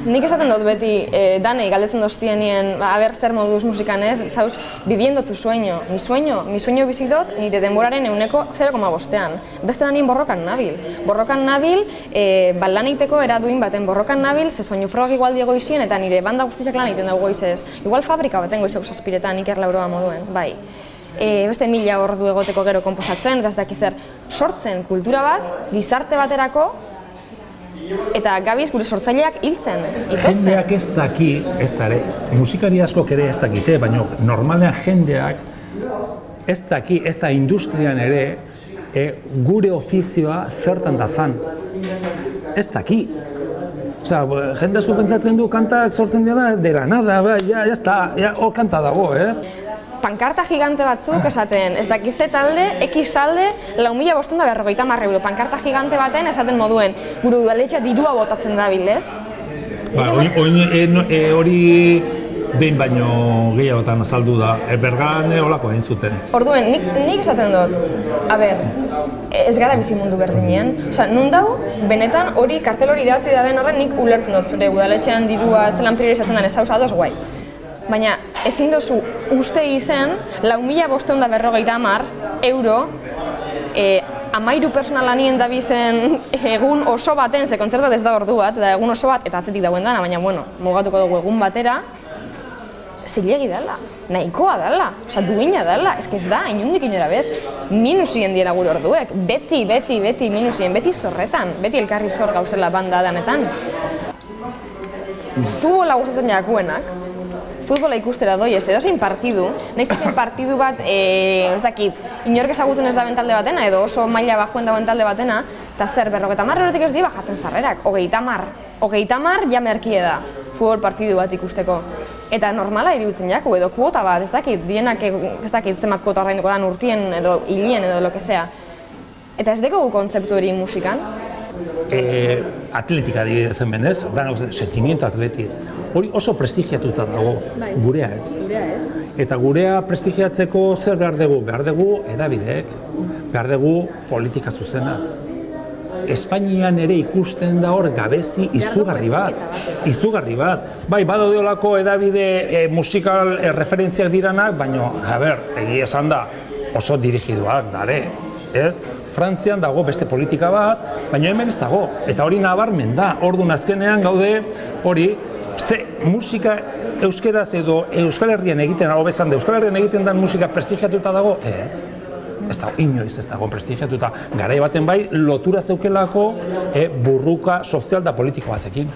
Nik esaten dut beti, danei galdetzen doztienien, aber zer moduz musikan ez, zauz, viviendo tu sueño. Mi sueño bizi dut nire denboraren euneko 0,5-ean. Beste danien borrokan nabil. Borrokan nabil, lan egiteko eraduin baten borrokan nabil, ze soinu frogak igual diego izien, eta nire banda guztiak lan egiten dugu goizez. Igual fabrika baten goizeko zazpiretan Iker Lauroa moduen, bai. Beste 1000 ordu egoteko gero konposatzen, eta ez dakiz zer, sortzen kultura bat, gizarte baterako, eta gabiz gure sortzaileak hiltzen, itotzen. Jendeak ez daki, ez da ere, musikari askok ere ez dakite, baina normalean jendeak ez daki, ez da industrian ere, gure ofizioa zertan datzan. Ez daki. Osea, jende asko pentsatzen du kantak sortzen dira de la nada, ya está, hor kanta dago, ez? Pankarta gigante batzuk esaten, ez dakize talde, X talde, 4.550 euro. Pankarta gigante baten esaten moduen, gure udaletxea dirua botatzen dabil, ez? Hori behin baino gehiagotan azaldu da, Bergan holako egin zuten. Orduen, nik esaten dut, ez gara bizi mundu berdinen. Osea, nun dau, benetan hori kartel hori idatzi da den horren nik ulertzen dut zure udaletxean dirua zelan priorizatzen den ez hauza ados guai. Baina ezin duzu uste izen 4.550 euro 13 pertsona lanien dabizen egun oso baten, ze kontzertu bat ez da ordu bat, eta egun oso bat, eta atzetik dagoen dana, baina bueno, mugatuko dugu egun batera, zilegi dela, nahikoa dela, oza, duina dela, ez da, inundik inora bez, minusien diela gure orduek, beti minusien, beti zorretan, beti elkarri zor gauzela banda danetan. Futbola gustatzen jakuenak, futbola ikustera doiez, edozein partidu, nahiz zein partidu bat, ez dakit, inork ezagutzen ez daben talde batena, edo oso maila bajuen dagoen talde batena, eta zer, 50 eurotik ez di bajatzen sarrerak, 30 ja merkie da, futbol partidu bat ikusteko. Eta normala iruditzen jaku, edo kuota bat, ez dakit, dienak ez dakit zenbat kuota ordainduko dan urtien, edo hilien, edo lo que sea. Eta ez dekogu kontzeptu hori musikan? Atletika adibidezen benez, sentimiento atletik. Hori oso prestigiatuta dago, gurea ez. Eta gurea prestigiatzeko zer behar dugu? Behar dugu edabideek, behar dugu politika zuzena. Espainian ere ikusten da hor gabezi izugarri bat. Bai, badaudeolako edabide musikal referentziak diranak, baina, egia esan da, oso dirigiduak dare, ez? Frantzian dago beste politika bat, baina hemen ez dago, eta hori nabarmen da. Orduan azkenean gaude hori, ze musika euskeraz edo Euskal Herrian egiten, hobesan da Euskal Herrian egiten den musika prestigiatuta dago, ez. Ez dago, inoiz ez dago prestigiatuta. Garai baten bai, lotura zeukelako burruka sozial da politiko batekin.